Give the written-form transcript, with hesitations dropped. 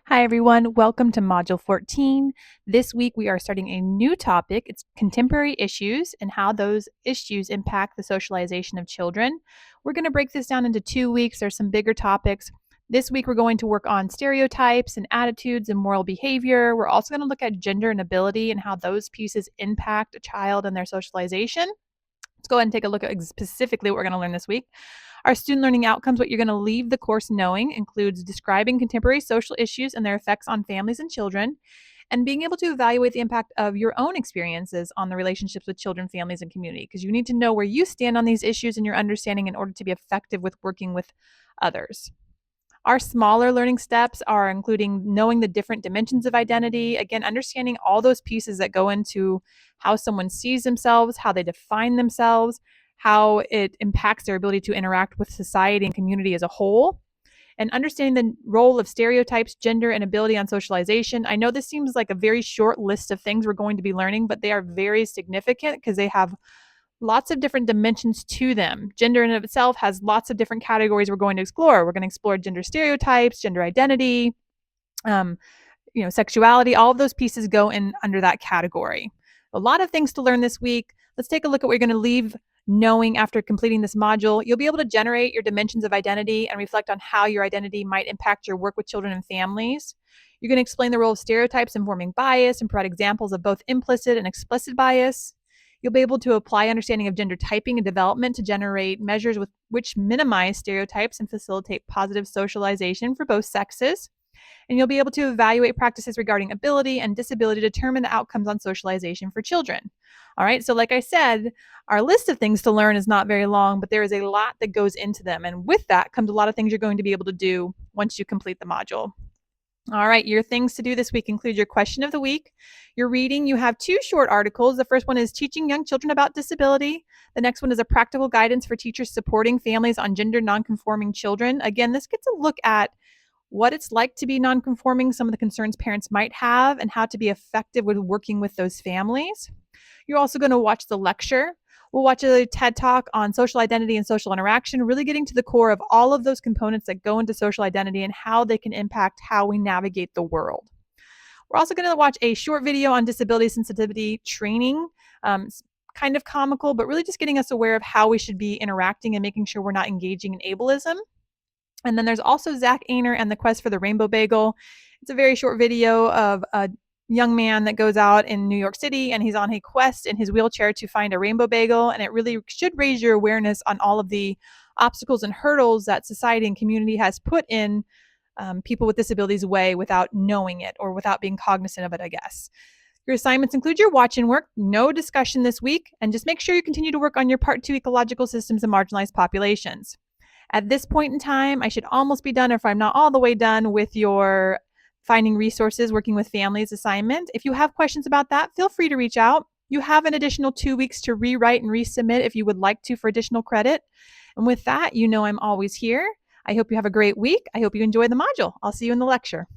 Hi, everyone. Welcome to Module 14. This week, we are starting a new topic. It's contemporary issues and how those issues impact the socialization of children. We're going to break this down into 2 weeks. There's some bigger topics. This week, we're going to work on stereotypes and attitudes and moral behavior. We're also going to look at gender and ability and how those pieces impact a child and their socialization. Let's go ahead and take a look at specifically what we're going to learn this week. Our student learning outcomes, what you're going to leave the course knowing, includes describing contemporary social issues and their effects on families and children, and being able to evaluate the impact of your own experiences on the relationships with children, families, and community, because you need to know where you stand on these issues and your understanding in order to be effective with working with others. Our smaller learning steps are including knowing the different dimensions of identity, again, understanding all those pieces that go into how someone sees themselves, how they define themselves, how it impacts their ability to interact with society and community as a whole, and understanding the role of stereotypes, gender, and ability on socialization. I know this seems like a very short list of things we're going to be learning, but they are very significant because they have lots of different dimensions to them. Gender in and of itself has lots of different categories we're going to explore. We're going to explore gender stereotypes, gender identity, sexuality. All of those pieces go in under that category. A lot of things to learn this week. Let's take a look at what you're going to leave knowing after completing this module. You'll be able to generate your dimensions of identity and reflect on how your identity might impact your work with children and families. You're going to explain the role of stereotypes in forming bias and provide examples of both implicit and explicit bias. You'll be able to apply understanding of gender typing and development to generate measures with which minimize stereotypes and facilitate positive socialization for both sexes. And you'll be able to evaluate practices regarding ability and disability to determine the outcomes on socialization for children. All right, so like I said, our list of things to learn is not very long, but there is a lot that goes into them. And with that comes a lot of things you're going to be able to do once you complete the module. All right, your things to do this week include your question of the week. Your reading, you have 2 short articles. The first one is Teaching Young Children About Disability. The next one is a practical guidance for teachers supporting families on gender nonconforming children. Again, this gets a look at what it's like to be nonconforming, some of the concerns parents might have, and how to be effective with working with those families. You're also going to watch the lecture. We'll watch a TED Talk on social identity and social interaction, really getting to the core of all of those components that go into social identity and how they can impact how we navigate the world. We're also going to watch a short video on disability sensitivity training. Kind of comical, but really just getting us aware of how we should be interacting and making sure we're not engaging in ableism. And then there's also Zach Ainer and the Quest for the Rainbow Bagel. It's a very short video of a young man that goes out in New York City, and he's on a quest in his wheelchair to find a rainbow bagel. And it really should raise your awareness on all of the obstacles and hurdles that society and community has put in people with disabilities' way without knowing it or without being cognizant of it, I guess. Your assignments include your watch and work, no discussion this week, and just make sure you continue to work on your Part 2 ecological systems and marginalized populations. At this point in time, I should almost be done, or if I'm not all the way done, with your finding resources, working with families assignment. If you have questions about that, feel free to reach out. You have an additional 2 weeks to rewrite and resubmit if you would like to for additional credit. And with that, I'm always here. I hope you have a great week. I hope you enjoy the module. I'll see you in the lecture.